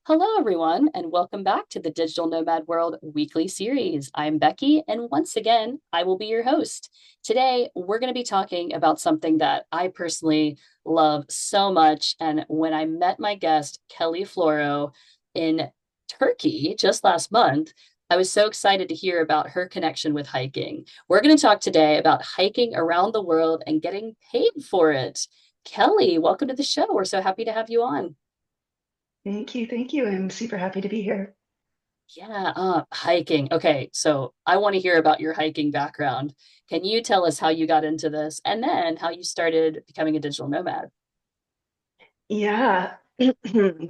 Hello, everyone, and welcome back to the Digital Nomad World weekly series. I'm Becky, and once again, I will be your host. Today, we're going to be talking about something that I personally love so much. And when I met my guest, Kelly Floro, in Turkey just last month, I was so excited to hear about her connection with hiking. We're going to talk today about hiking around the world and getting paid for it. Kelly, welcome to the show. We're so happy to have you on. Thank you. Thank you. I'm super happy to be here. Yeah, hiking. Okay, so I want to hear about your hiking background. Can you tell us how you got into this and then how you started becoming a digital nomad? Yeah.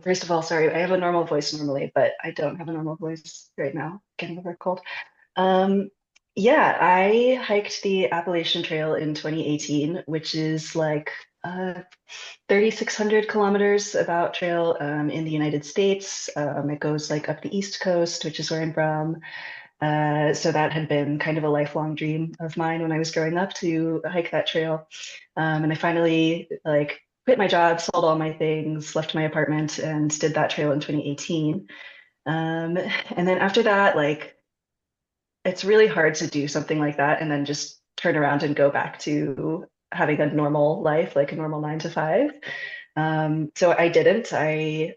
First of all, sorry, I have a normal voice normally, but I don't have a normal voice right now. Getting over a cold. Um, yeah, I hiked the Appalachian Trail in 2018, which is like 3,600 kilometers about trail in the United States. It goes like up the East Coast, which is where I'm from. So that had been kind of a lifelong dream of mine when I was growing up to hike that trail. And I finally like quit my job, sold all my things, left my apartment, and did that trail in 2018. And then after that, like it's really hard to do something like that and then just turn around and go back to having a normal life, like a normal 9 to 5. So I didn't. I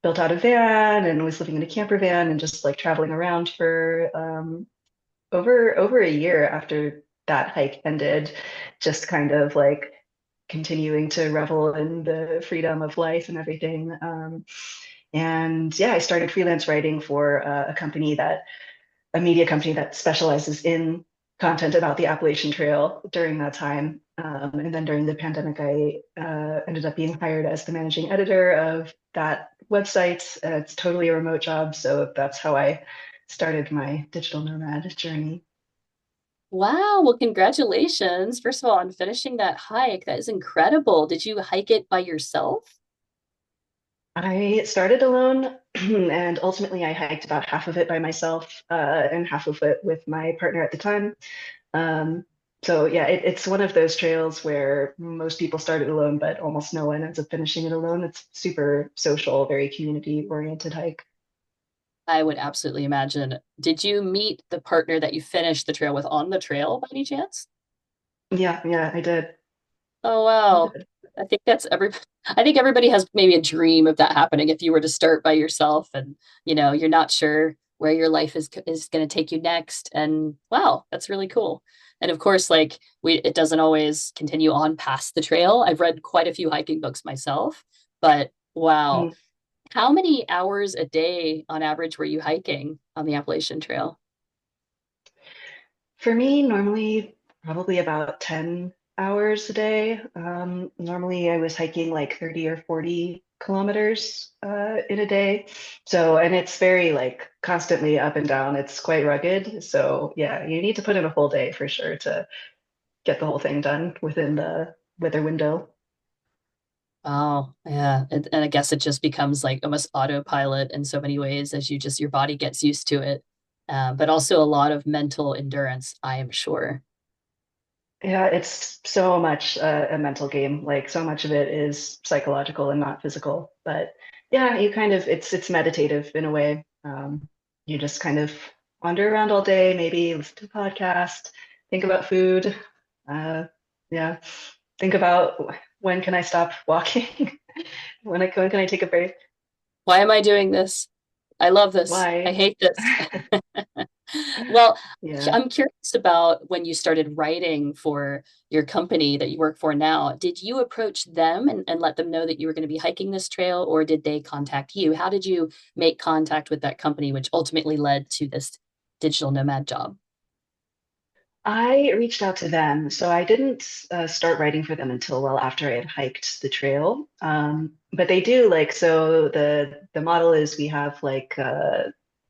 built out a van and was living in a camper van and just like traveling around for over a year after that hike ended, just kind of like continuing to revel in the freedom of life and everything. And yeah, I started freelance writing for a media company that specializes in content about the Appalachian Trail during that time. And then during the pandemic, I ended up being hired as the managing editor of that website. It's totally a remote job, so that's how I started my digital nomad journey. Wow, well, congratulations, first of all, on finishing that hike. That is incredible. Did you hike it by yourself? I started alone, and ultimately I hiked about half of it by myself, and half of it with my partner at the time. Um, so yeah, it's one of those trails where most people started alone, but almost no one ends up finishing it alone. It's super social, very community oriented hike. I would absolutely imagine. Did you meet the partner that you finished the trail with on the trail by any chance? Yeah, yeah, I did. Oh I wow. did. I think that's every I think everybody has maybe a dream of that happening if you were to start by yourself and you're not sure where your life is going to take you next and wow, that's really cool. And of course like we it doesn't always continue on past the trail. I've read quite a few hiking books myself, but wow. Mm. How many hours a day on average were you hiking on the Appalachian Trail? For me, normally probably about 10 hours a day. Normally I was hiking like 30 or 40 kilometers in a day. So, and it's very like constantly up and down. It's quite rugged. So, yeah, you need to put in a full day for sure to get the whole thing done within the weather window. Oh, yeah. And I guess it just becomes like almost autopilot in so many ways as your body gets used to it. But also a lot of mental endurance, I am sure. Yeah, it's so much a mental game. Like so much of it is psychological and not physical. But yeah, you kind of it's meditative in a way. You just kind of wander around all day, maybe listen to a podcast, think about food. Uh, yeah, think about when can I stop walking? When can I take a break? Why am I doing this? I love this. I Why? hate this. Well, Yeah. I'm curious about when you started writing for your company that you work for now. Did you approach them and let them know that you were going to be hiking this trail, or did they contact you? How did you make contact with that company, which ultimately led to this digital nomad job? I reached out to them. So I didn't start writing for them until well after I had hiked the trail. But they do like so the model is we have like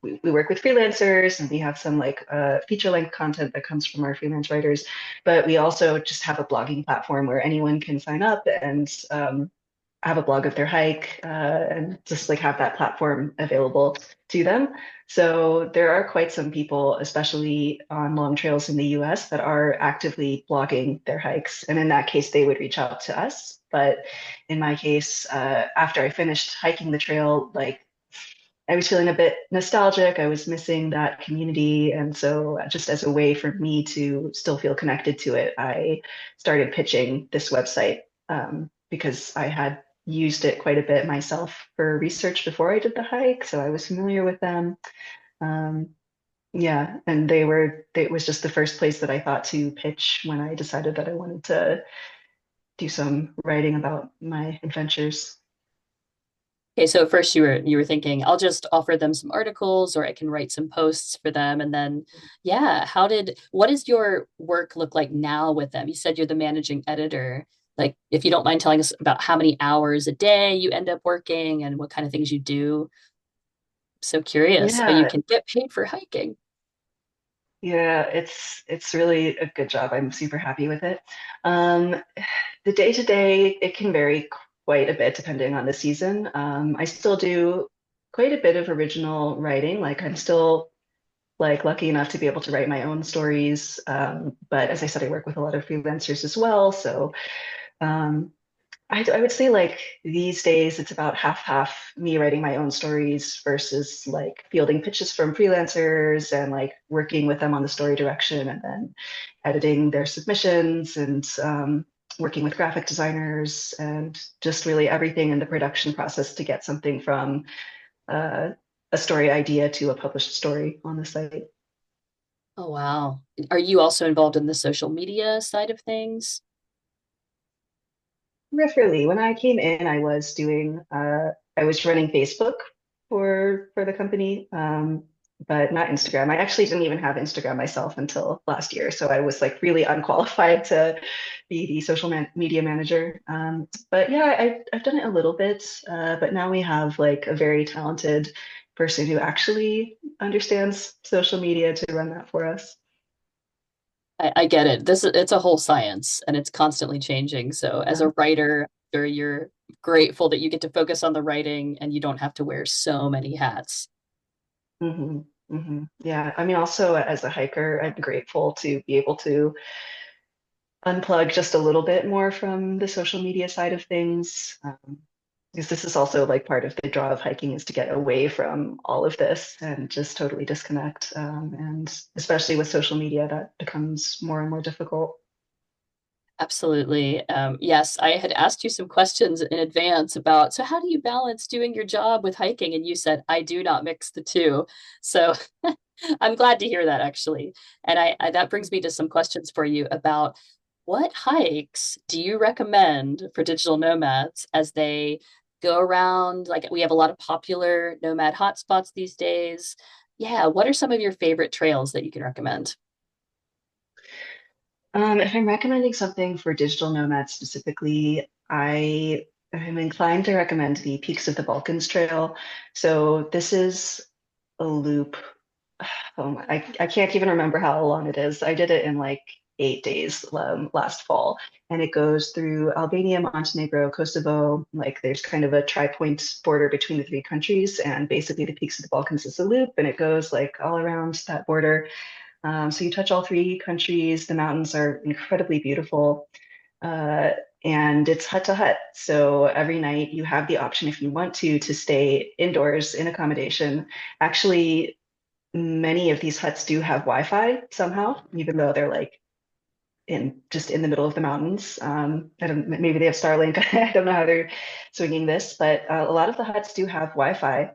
we work with freelancers and we have some like feature length content that comes from our freelance writers, but we also just have a blogging platform where anyone can sign up and have a blog of their hike and just like have that platform available to them. So there are quite some people, especially on long trails in the US, that are actively blogging their hikes. And in that case, they would reach out to us. But in my case, after I finished hiking the trail, like I was feeling a bit nostalgic. I was missing that community. And so, just as a way for me to still feel connected to it, I started pitching this website because I had used it quite a bit myself for research before I did the hike. So, I was familiar with them. Um, yeah, and it was just the first place that I thought to pitch when I decided that I wanted to do some writing about my adventures. Okay, so at first you were thinking, I'll just offer them some articles or I can write some posts for them. And then, yeah, what does your work look like now with them? You said you're the managing editor. Like, if you don't mind telling us about how many hours a day you end up working and what kind of things you do. So curious how you Yeah, can get paid for hiking. yeah, it's really a good job. I'm super happy with it. Um, the day to day, it can vary quite a bit depending on the season. I still do quite a bit of original writing. Like I'm still like lucky enough to be able to write my own stories. But as I said, I work with a lot of freelancers as well. So um, I would say like these days it's about half half me writing my own stories versus like fielding pitches from freelancers and like working with them on the story direction and then editing their submissions and working with graphic designers and just really everything in the production process to get something from uh, a story idea to a published story on the site. Oh, wow. Are you also involved in the social media side of things? Peripherally, when I came in, I was running Facebook for the company, but not Instagram. I actually didn't even have Instagram myself until last year, so I was like really unqualified to be the media manager. But yeah, I've done it a little bit, but now we have like a very talented person who actually understands social media to run that for us. I get it. It's a whole science and it's constantly changing. So as Yeah. a writer, you're grateful that you get to focus on the writing and you don't have to wear so many hats. hmm Yeah, I mean, also as a hiker, I'm grateful to be able to unplug just a little bit more from the social media side of things. Because this is also like part of the draw of hiking is to get away from all of this and just totally disconnect. And especially with social media, that becomes more and more difficult. Absolutely. Yes, I had asked you some questions in advance about, so how do you balance doing your job with hiking? And you said, I do not mix the two. So I'm glad to hear that actually. And that brings me to some questions for you about what hikes do you recommend for digital nomads as they go around? Like we have a lot of popular nomad hotspots these days. Yeah, what are some of your favorite trails that you can recommend? If I'm recommending something for digital nomads specifically, I am inclined to recommend the Peaks of the Balkans Trail. So this is a loop. I can't even remember how long it is. I did it in like 8 days last fall, and it goes through Albania, Montenegro, Kosovo. Like there's kind of a tri-point border between the three countries, and basically the Peaks of the Balkans is a loop, and it goes like all around that border. So you touch all three countries. The mountains are incredibly beautiful. Uh, and it's hut to hut. So every night you have the option, if you want to stay indoors in accommodation. Actually, many of these huts do have Wi-Fi somehow, even though they're like in just in the middle of the mountains. I don't, maybe they have Starlink. I don't know how they're swinging this, but a lot of the huts do have Wi-Fi.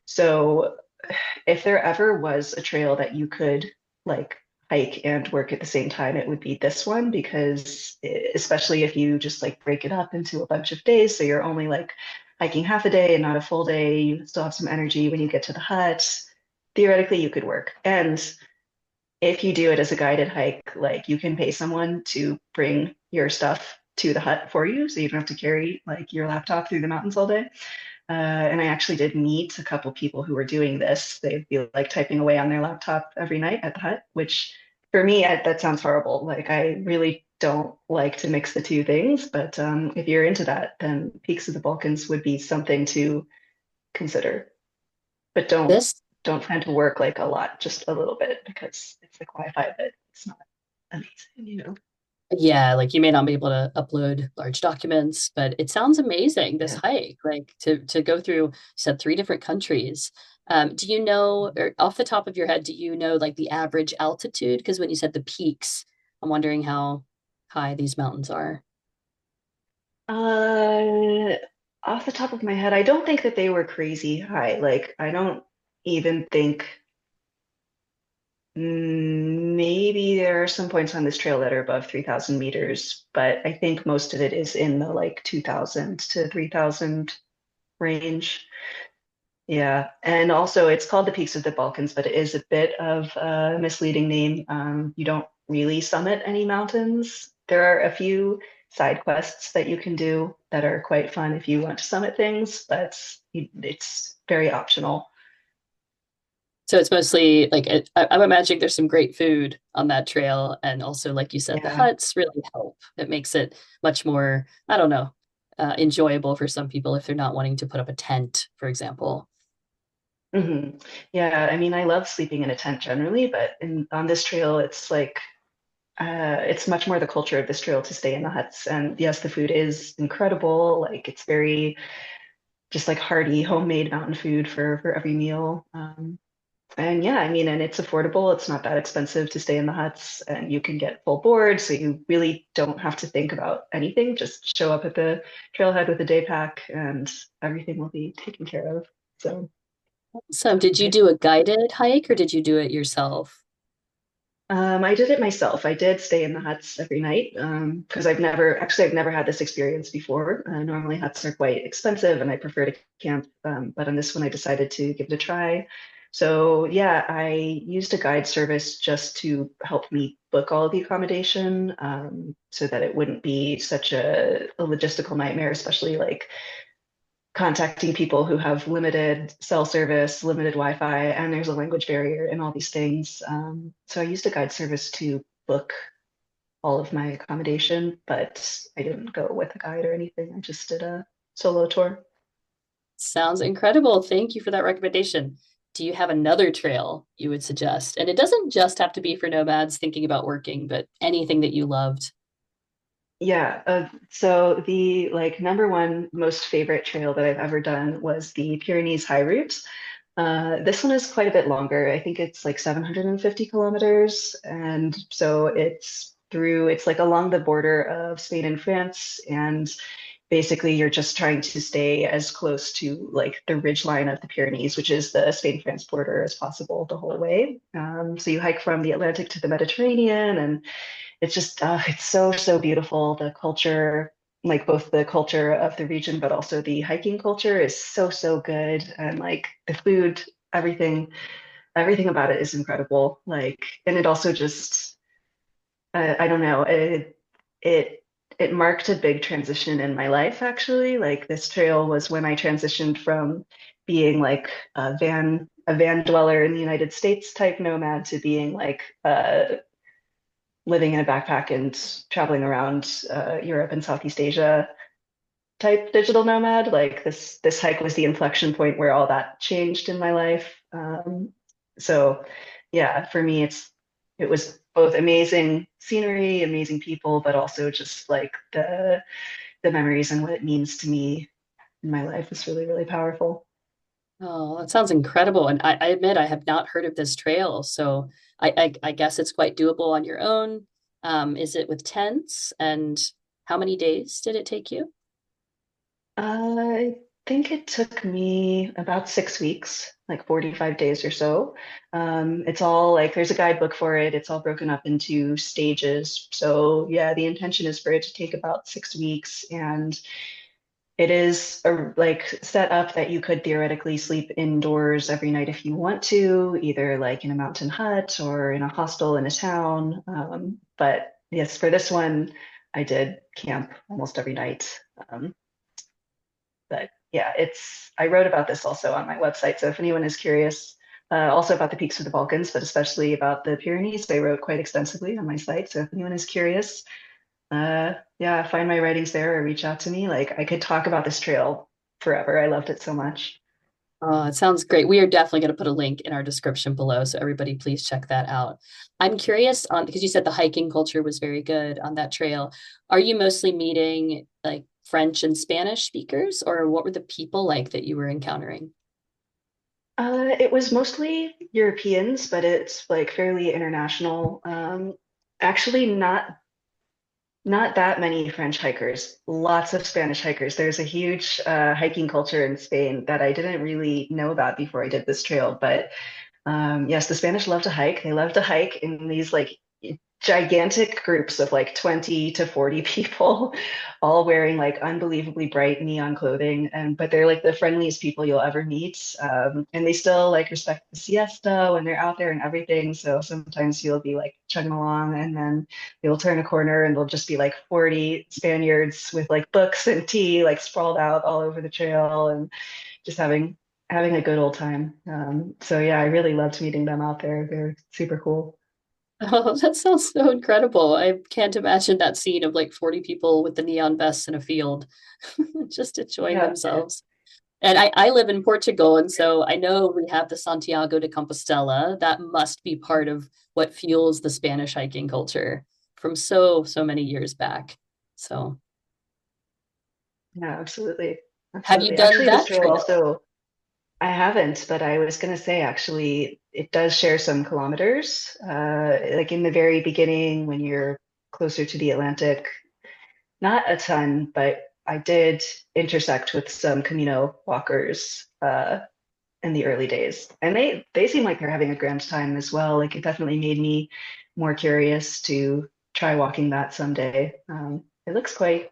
So if there ever was a trail that you could like hike and work at the same time, it would be this one because especially if you just like break it up into a bunch of days, so you're only like hiking half a day and not a full day, you still have some energy when you get to the hut. Theoretically, you could work. And if you do it as a guided hike, like you can pay someone to bring your stuff to the hut for you, so you don't have to carry like your laptop through the mountains all day. And I actually did meet a couple people who were doing this. They'd be like typing away on their laptop every night at the hut, which for me, that sounds horrible. Like I really don't like to mix the two things, but if you're into that, then Peaks of the Balkans would be something to consider. But This, don't plan to work like a lot, just a little bit because it's like Wi-Fi, but it's not amazing, you know. yeah, like you may not be able to upload large documents, but it sounds amazing, this Yeah. hike, like to go through, you said three different countries. Do you know, or off the top of your head, do you know like the average altitude? Because when you said the peaks, I'm wondering how high these mountains are. Uh, Off the top of my head, I don't think that they were crazy high. Like, I don't even think maybe there are some points on this trail that are above 3,000 meters, but I think most of it is in the like 2,000 to 3,000 range. Yeah, and also it's called the Peaks of the Balkans, but it is a bit of a misleading name. You don't really summit any mountains. There are a few side quests that you can do that are quite fun if you want to summit things, but it's very optional. So it's mostly like I'm imagining there's some great food on that trail, and also, like you said, the Yeah. huts really help. It makes it much more, I don't know, enjoyable for some people if they're not wanting to put up a tent, for example. Yeah, I mean, I love sleeping in a tent generally, but on this trail, it's much more the culture of this trail to stay in the huts. And yes, the food is incredible. Like it's very just like hearty homemade mountain food for every meal. And yeah, I mean, and it's affordable. It's not that expensive to stay in the huts, and you can get full board, so you really don't have to think about anything. Just show up at the trailhead with a day pack, and everything will be taken care of. So. So, did you Yeah. do a guided hike or did you do it yourself? I did it myself. I did stay in the huts every night because I've never had this experience before. Normally, huts are quite expensive, and I prefer to camp. But on this one, I decided to give it a try. So yeah, I used a guide service just to help me book all of the accommodation, so that it wouldn't be such a logistical nightmare, especially like contacting people who have limited cell service, limited Wi-Fi, and there's a language barrier and all these things. So I used a guide service to book all of my accommodation, but I didn't go with a guide or anything. I just did a solo tour. Sounds incredible. Thank you for that recommendation. Do you have another trail you would suggest? And it doesn't just have to be for nomads thinking about working, but anything that you loved. Yeah, so the like number one most favorite trail that I've ever done was the Pyrenees High Route. This one is quite a bit longer. I think it's like 750 kilometers. And so it's like along the border of Spain and France. And basically, you're just trying to stay as close to like the ridge line of the Pyrenees, which is the Spain-France border, as possible the whole way. So you hike from the Atlantic to the Mediterranean, and it's just it's so beautiful. The culture, like both the culture of the region, but also the hiking culture is so good. And like the food, everything about it is incredible. Like, and it also just I don't know, it it marked a big transition in my life actually. Like this trail was when I transitioned from being like a van dweller in the United States type nomad to being like living in a backpack and traveling around Europe and Southeast Asia type digital nomad. Like this hike was the inflection point where all that changed in my life. So yeah, for me it was both amazing scenery, amazing people, but also just like the memories and what it means to me in my life is really powerful. Oh, that sounds incredible. And I admit I have not heard of this trail. So I guess it's quite doable on your own. Is it with tents? And how many days did it take you? I think it took me about 6 weeks, like 45 days or so. It's all like there's a guidebook for it. It's all broken up into stages. So yeah, the intention is for it to take about 6 weeks, and it is like set up that you could theoretically sleep indoors every night if you want to, either like in a mountain hut or in a hostel in a town. But yes, for this one, I did camp almost every night. But yeah, I wrote about this also on my website. So if anyone is curious, also about the peaks of the Balkans, but especially about the Pyrenees, I wrote quite extensively on my site. So if anyone is curious, Yeah, find my writings there or reach out to me. Like I could talk about this trail forever. I loved it so much. Oh, it sounds great. We are definitely going to put a link in our description below, so everybody please check that out. I'm curious on because you said the hiking culture was very good on that trail. Are you mostly meeting like French and Spanish speakers, or what were the people like that you were encountering? It was mostly Europeans, but it's like fairly international. Actually, not that many French hikers, lots of Spanish hikers. There's a huge hiking culture in Spain that I didn't really know about before I did this trail, but yes, the Spanish love to hike. They love to hike in these like gigantic groups of like 20 to 40 people, all wearing like unbelievably bright neon clothing. And but they're like the friendliest people you'll ever meet. And they still like respect the siesta when they're out there and everything. So sometimes you'll be like chugging along and then you'll turn a corner and there'll just be like 40 Spaniards with like books and tea like sprawled out all over the trail and just having a good old time. So yeah, I really loved meeting them out there. They're super cool. Oh, that sounds so incredible. I can't imagine that scene of like 40 people with the neon vests in a field just enjoying Yeah, themselves. And I live in Portugal, and so I know we have the Santiago de Compostela. That must be part of what fuels the Spanish hiking culture from so many years back. So, yeah, absolutely. have you Absolutely. done Actually, this that trail trail? also, I haven't, but I was going to say actually, it does share some kilometers. Like in the very beginning, when you're closer to the Atlantic, not a ton, but I did intersect with some Camino walkers in the early days, and they seem like they're having a grand time as well. Like it definitely made me more curious to try walking that someday. It looks quite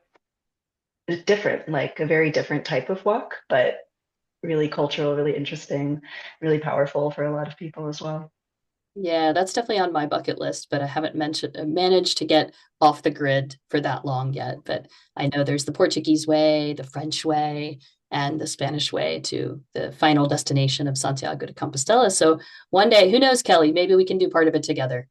different, like a very different type of walk, but really cultural, really interesting, really powerful for a lot of people as well. Yeah, that's definitely on my bucket list, but I haven't managed to get off the grid for that long yet. But I know there's the Portuguese way, the French way, and the Spanish way to the final destination of Santiago de Compostela. So one day, who knows, Kelly, maybe we can do part of it together.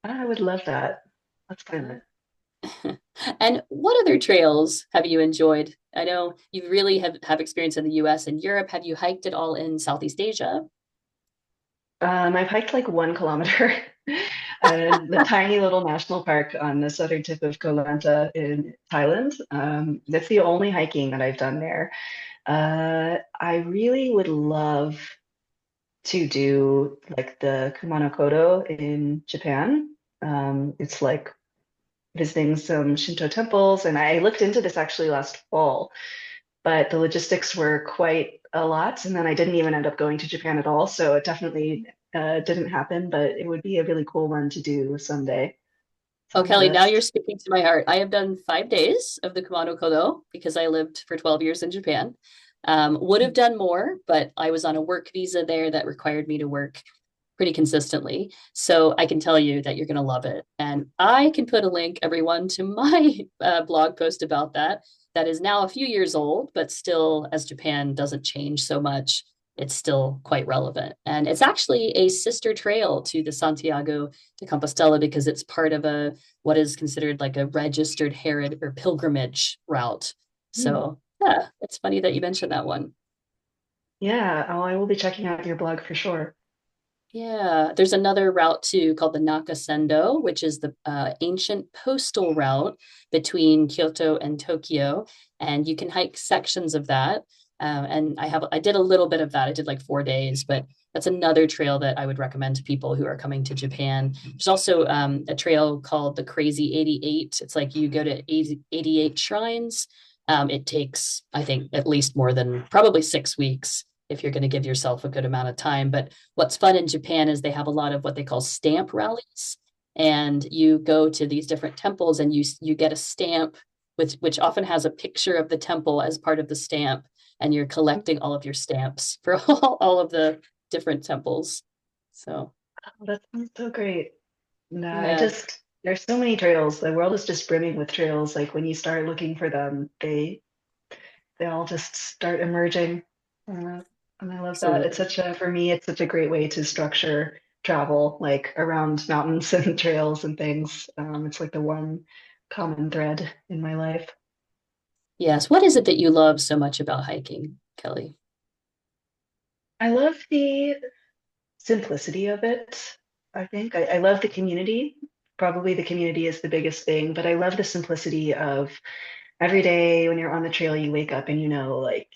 I would love that. Let's plan Yeah. it. And what other trails have you enjoyed? I know you really have experience in the US and Europe. Have you hiked at all in Southeast Asia? I've hiked like 1 kilometer the tiny little national park on the southern tip of Koh Lanta in Thailand. That's the only hiking that I've done there. I really would love to do like the Kumano in Japan. It's like visiting some Shinto temples, and I looked into this actually last fall, but the logistics were quite a lot, and then I didn't even end up going to Japan at all, so it definitely didn't happen, but it would be a really cool one to do someday. Oh, Sounds Kelly, now you're best. speaking to my heart. I have done 5 days of the Kumano Kodo because I lived for 12 years in Japan. Would have done more, but I was on a work visa there that required me to work pretty consistently. So I can tell you that you're going to love it. And I can put a link, everyone, to my blog post about that. That is now a few years old, but still, as Japan doesn't change so much, it's still quite relevant. And it's actually a sister trail to the Santiago de Compostela because it's part of a what is considered like a registered heritage or pilgrimage route. Hmm. So yeah, it's funny that you mentioned that one. Yeah, oh, I will be checking out your blog for sure. Yeah, there's another route too called the Nakasendo, which is the ancient postal route between Kyoto and Tokyo, and you can hike sections of that. And I did a little bit of that. I did like 4 days, but that's another trail that I would recommend to people who are coming to Japan. There's also a trail called the Crazy 88. It's like you go to 88 shrines. It takes, I think, at least more than probably 6 weeks if you're going to give yourself a good amount of time. But what's fun in Japan is they have a lot of what they call stamp rallies, and you go to these different temples and you get a stamp with which often has a picture of the temple as part of the stamp, and you're collecting all of your stamps for all of the different temples. So Oh, that sounds so great. No, yeah, there's so many trails. The world is just brimming with trails. Like when you start looking for them, they all just start emerging. Uh, and I love that. absolutely. For me, it's such a great way to structure travel, like around mountains and trails and things. It's like the one common thread in my life. Yes. What is it that you love so much about hiking, Kelly? I love the simplicity of it. I think I love the community. Probably the community is the biggest thing, but I love the simplicity of every day when you're on the trail, you wake up and you know, like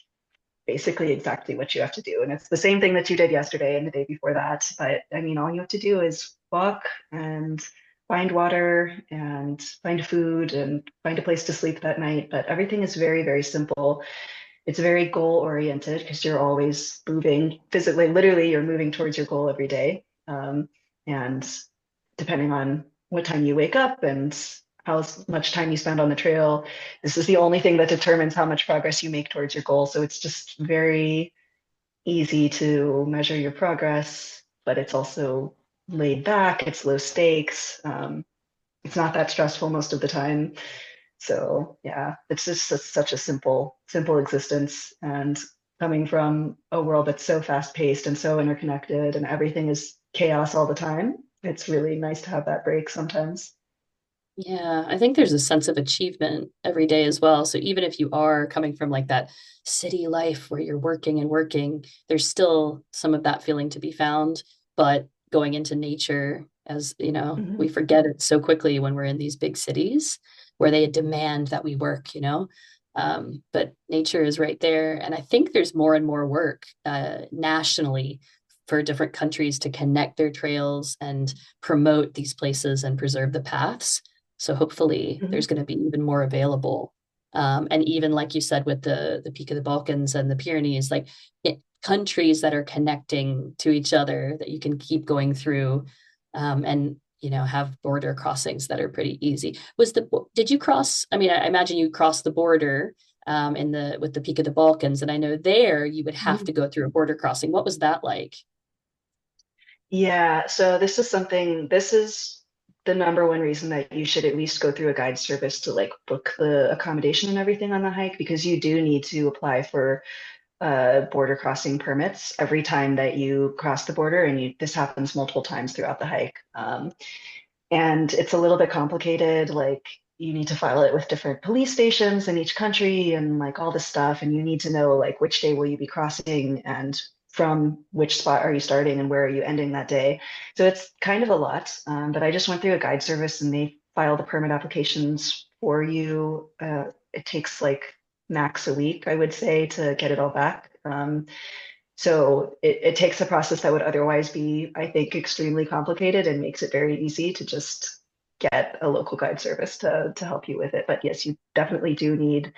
basically exactly what you have to do. And it's the same thing that you did yesterday and the day before that. But I mean, all you have to do is walk and find water and find food and find a place to sleep that night. But everything is very, very simple. It's very goal oriented because you're always moving physically, literally, you're moving towards your goal every day. And depending on what time you wake up and how much time you spend on the trail, this is the only thing that determines how much progress you make towards your goal. So it's just very easy to measure your progress, but it's also laid back, it's low stakes. It's not that stressful most of the time. So yeah, it's just such a simple existence. And coming from a world that's so fast paced and so interconnected and everything is chaos all the time, it's really nice to have that break sometimes. Yeah, I think there's a sense of achievement every day as well. So even if you are coming from like that city life where you're working and working, there's still some of that feeling to be found. But going into nature, as you know, we Mhm. forget it so quickly when we're in these big cities where they demand that we work, you know. But nature is right there. And I think there's more and more work nationally for different countries to connect their trails and promote these places and preserve the paths. So hopefully there's Mhm. going to be even more available. And even like you said with the Peak of the Balkans and the Pyrenees, like countries that are connecting to each other that you can keep going through, and have border crossings that are pretty easy. Did you cross? I mean, I imagine you crossed the border in the with the Peak of the Balkans, and I know there you would have Mhm. to go through a border crossing. What was that like? Yeah, so this is the number one reason that you should at least go through a guide service to like book the accommodation and everything on the hike because you do need to apply for border crossing permits every time that you cross the border, and this happens multiple times throughout the hike. And it's a little bit complicated. Like you need to file it with different police stations in each country and like all this stuff. And you need to know like which day will you be crossing and from which spot are you starting and where are you ending that day. So it's kind of a lot. But I just went through a guide service and they file the permit applications for you. It takes like max a week, I would say, to get it all back. So it takes a process that would otherwise be, I think, extremely complicated and makes it very easy to just get a local guide service to help you with it. But yes, you definitely do need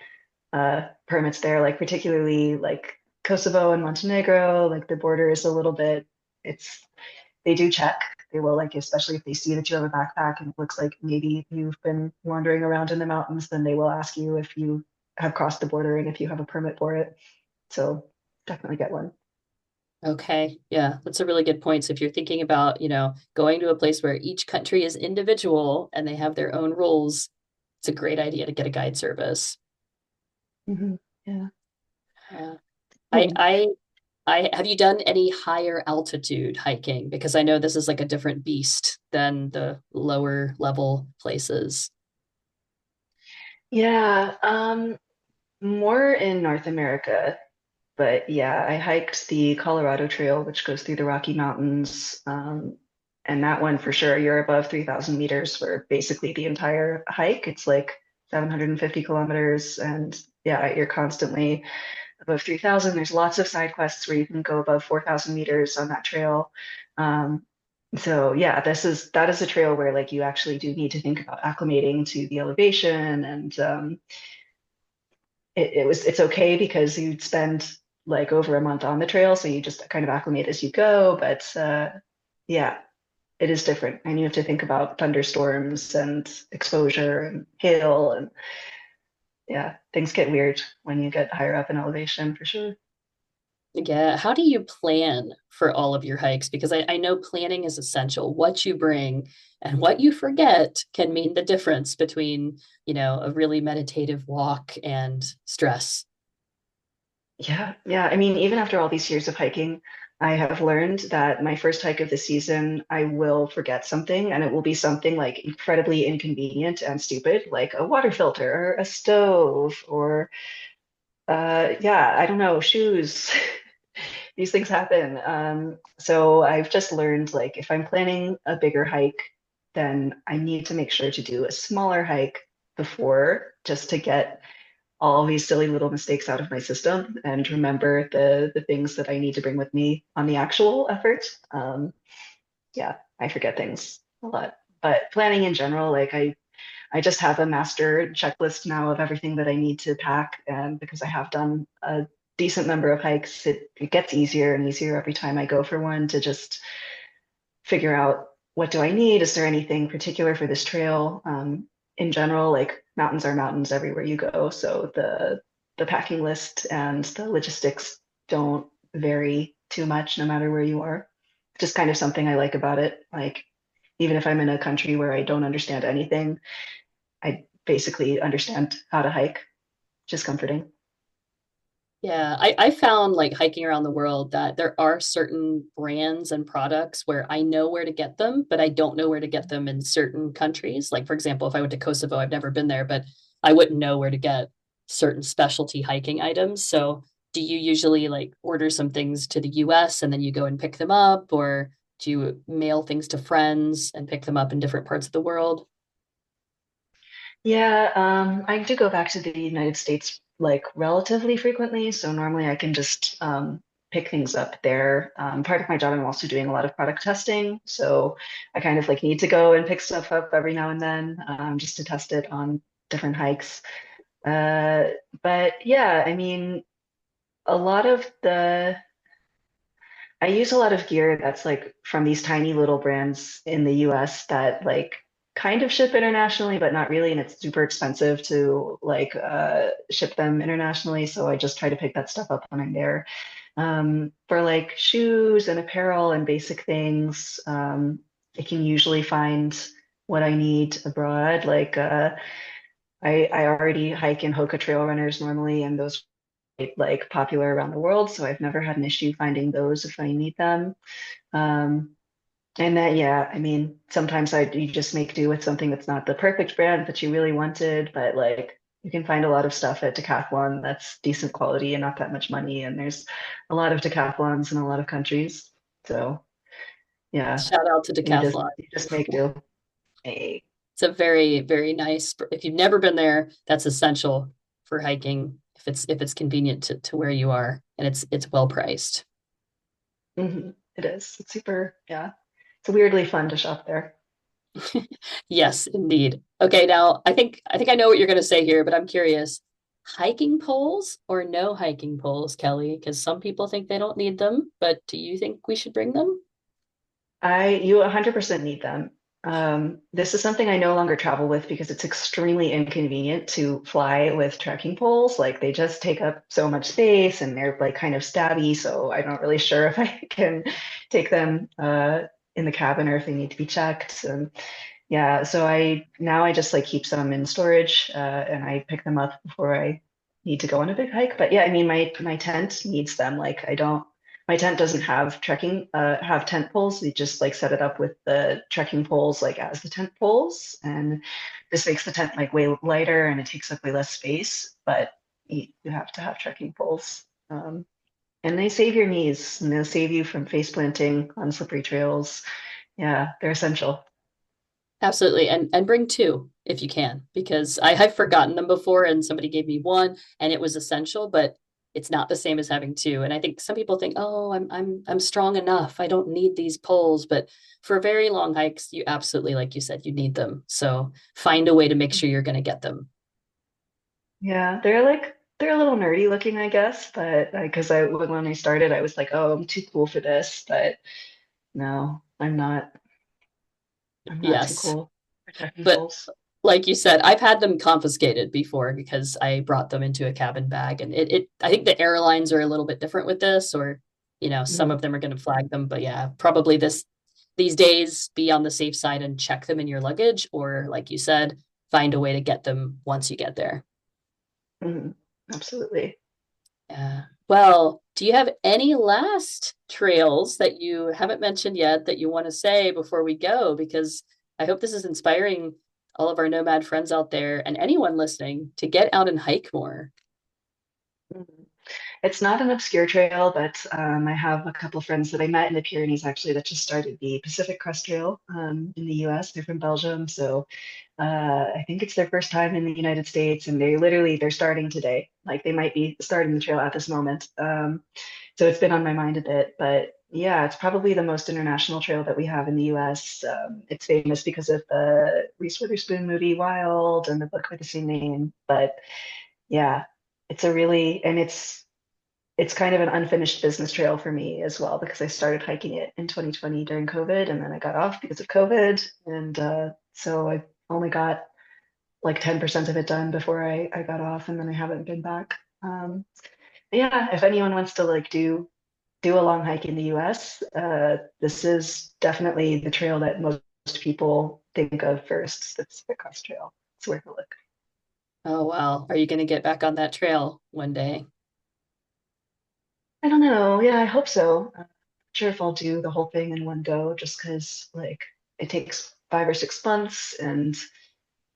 permits there, like particularly like Kosovo and Montenegro, like the border is a little bit, it's they do check. They will like, especially if they see that you have a backpack and it looks like maybe you've been wandering around in the mountains, then they will ask you if you have crossed the border and if you have a permit for it. So definitely get one. Okay, yeah, that's a really good point. So if you're thinking about, going to a place where each country is individual and they have their own rules, it's a great idea to get a guide service. Mhm. Yeah. Uh, I, Cool. I, I have you done any higher altitude hiking? Because I know this is like a different beast than the lower level places. Yeah, more in North America, but yeah, I hiked the Colorado Trail, which goes through the Rocky Mountains. And that one for sure, you're above 3,000 meters for basically the entire hike. It's like 750 kilometers, and yeah, you're constantly above 3,000. There's lots of side quests where you can go above 4,000 meters on that trail. Um, so yeah, that is a trail where like you actually do need to think about acclimating to the elevation, and it's okay because you'd spend like over a month on the trail, so you just kind of acclimate as you go. But yeah, it is different, and you have to think about thunderstorms and exposure and hail, and yeah, things get weird when you get higher up in elevation for sure. Yeah, how do you plan for all of your hikes? Because I know planning is essential. What you bring and what you forget can mean the difference between, a really meditative walk and stress. Yeah, yeah. I mean, even after all these years of hiking, I have learned that my first hike of the season, I will forget something, and it will be something like incredibly inconvenient and stupid, like a water filter or a stove or yeah, I don't know, shoes. These things happen. So I've just learned like if I'm planning a bigger hike, then I need to make sure to do a smaller hike before just to get all these silly little mistakes out of my system and remember the things that I need to bring with me on the actual effort. Yeah, I forget things a lot. But planning in general, like I just have a master checklist now of everything that I need to pack. And because I have done a decent number of hikes, it gets easier and easier every time I go for one to just figure out what do I need? Is there anything particular for this trail? In general, like mountains are mountains everywhere you go. So the packing list and the logistics don't vary too much no matter where you are. Just kind of something I like about it. Like even if I'm in a country where I don't understand anything, I basically understand how to hike, which is comforting. Yeah, I found like hiking around the world that there are certain brands and products where I know where to get them, but I don't know where to get them in certain countries. Like, for example, if I went to Kosovo, I've never been there, but I wouldn't know where to get certain specialty hiking items. So, do you usually like order some things to the US and then you go and pick them up, or do you mail things to friends and pick them up in different parts of the world? Yeah, I do go back to the United States like relatively frequently, so normally I can just pick things up there. Part of my job, I'm also doing a lot of product testing, so I kind of like need to go and pick stuff up every now and then just to test it on different hikes. Uh, but yeah, I mean, a lot of the I use a lot of gear that's like from these tiny little brands in the US that like kind of ship internationally, but not really. And it's super expensive to like ship them internationally. So I just try to pick that stuff up when I'm there. For like shoes and apparel and basic things, I can usually find what I need abroad. Like I already hike in Hoka trail runners normally, and those are like popular around the world. So I've never had an issue finding those if I need them. Um, and that, yeah, I mean, sometimes you just make do with something that's not the perfect brand that you really wanted, but like you can find a lot of stuff at Decathlon that's decent quality and not that much money. And there's a lot of Decathlons in a lot of countries. So yeah, Shout out to Decathlon. you just make do. Hey. It's a very, very nice. If you've never been there, that's essential for hiking. If it's convenient to where you are and it's well priced. It is. It's super, yeah. It's weirdly fun to shop there. Yes, indeed. Okay, now I think I know what you're going to say here, but I'm curious. Hiking poles or no hiking poles, Kelly? Because some people think they don't need them, but do you think we should bring them? You 100% need them. This is something I no longer travel with because it's extremely inconvenient to fly with trekking poles. Like they just take up so much space and they're like kind of stabby. So I'm not really sure if I can take them in the cabin or if they need to be checked. And yeah, so I just like keep some in storage and I pick them up before I need to go on a big hike. But yeah, I mean my tent needs them. Like I don't my tent doesn't have tent poles. We just like set it up with the trekking poles like as the tent poles. And this makes the tent like way lighter and it takes up way less space, but you have to have trekking poles. And they save your knees and they'll save you from face planting on slippery trails. Yeah, they're essential. Absolutely. And bring two if you can, because I've forgotten them before and somebody gave me one and it was essential, but it's not the same as having two. And I think some people think, oh, I'm strong enough. I don't need these poles. But for very long hikes, you absolutely, like you said, you need them. So find a way to make sure you're going to get them. Yeah, they're a little nerdy looking, I guess, but because when I started, I was like, oh, I'm too cool for this, but no, I'm not. I'm not too Yes. cool for trekking But poles. like you said, I've had them confiscated before because I brought them into a cabin bag. And I think the airlines are a little bit different with this, or, some Mhm. of them are going to flag them. But yeah, probably these days, be on the safe side and check them in your luggage, or like you said, find a way to get them once you get there. Mhm. Absolutely. Yeah. Well, Do you have any last trails that you haven't mentioned yet that you want to say before we go? Because I hope this is inspiring all of our nomad friends out there and anyone listening to get out and hike more. Mhm. It's not an obscure trail, but I have a couple friends that I met in the Pyrenees actually that just started the Pacific Crest Trail in the US. They're from Belgium, so I think it's their first time in the United States, and they're starting today. Like they might be starting the trail at this moment. So it's been on my mind a bit, but yeah, it's probably the most international trail that we have in the US. It's famous because of the Reese Witherspoon movie Wild and the book with the same name. But yeah, it's a really, and it's kind of an unfinished business trail for me as well because I started hiking it in 2020 during COVID and then I got off because of COVID. And so I only got like 10% of it done before I got off and then I haven't been back. Yeah, if anyone wants to like do a long hike in the US, this is definitely the trail that most people think of first, the Pacific Crest Trail. It's worth a look. Oh, wow. Are you going to get back on that trail one day? I don't know. Yeah, I hope so. I'm not sure if I'll do the whole thing in one go, just because like it takes 5 or 6 months, and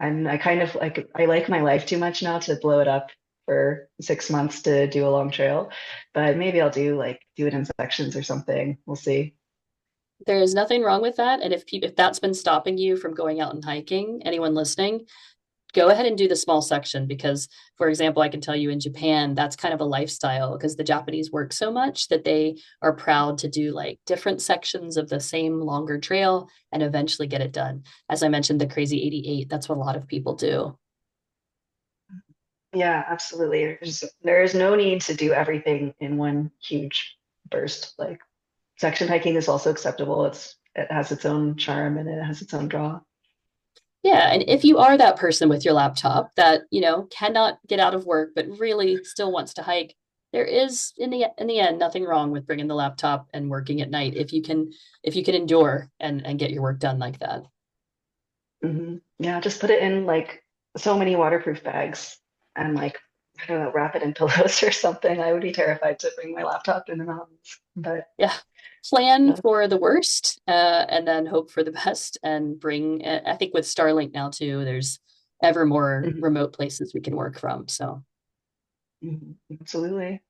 I kind of like I like my life too much now to blow it up for 6 months to do a long trail. But maybe I'll do it in sections or something. We'll see. There is nothing wrong with that. And if that's been stopping you from going out and hiking, anyone listening, go ahead and do the small section because, for example, I can tell you in Japan, that's kind of a lifestyle because the Japanese work so much that they are proud to do like different sections of the same longer trail and eventually get it done. As I mentioned, the Crazy 88, that's what a lot of people do. Yeah, absolutely. There is no need to do everything in one huge burst. Like section hiking is also acceptable. It has its own charm and it has its own draw. Yeah, and if you are that person with your laptop that, cannot get out of work but really still wants to hike, there is in the end nothing wrong with bringing the laptop and working at night if you can endure and get your work done like that. Yeah, just put it in like so many waterproof bags and like I don't know, wrap it in pillows or something. I would be terrified to bring my laptop in the mountains, but Yeah. Plan uh, for the worst, and then hope for the best and bring I think with Starlink now too, there's ever more mhm, remote places we can work from. So absolutely.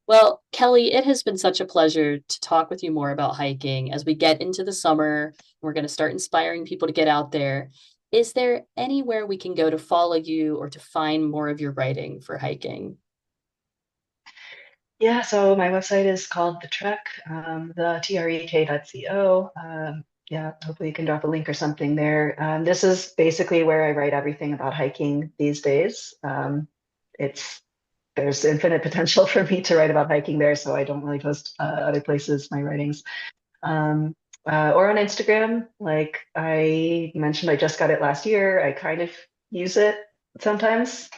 well, Kelly, it has been such a pleasure to talk with you more about hiking as we get into the summer. We're going to start inspiring people to get out there. Is there anywhere we can go to follow you or to find more of your writing for hiking? Yeah, so my website is called The Trek, the trek.co. Yeah, hopefully you can drop a link or something there. This is basically where I write everything about hiking these days. It's there's infinite potential for me to write about hiking there, so I don't really post other places my writings. Um, or on Instagram, like I mentioned, I just got it last year. I kind of use it sometimes.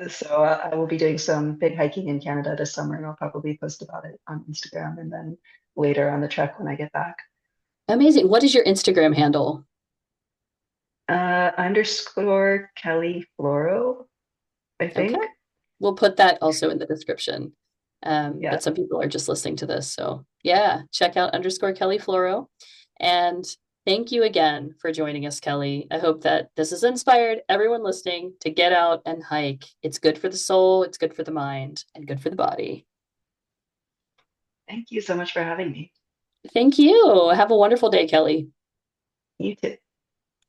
So I will be doing some big hiking in Canada this summer, and I'll probably post about it on Instagram and then later on the trek when I get back. Amazing. What is your Instagram handle? Underscore Kelly Floro, I Okay. think. We'll put that also in the description. Yeah. But some people are just listening to this. So yeah, check out underscore Kelly Floro. And thank you again for joining us, Kelly. I hope that this has inspired everyone listening to get out and hike. It's good for the soul, it's good for the mind, and good for the body. Thank you so much for having me. Thank you. Have a wonderful day, Kelly. You too.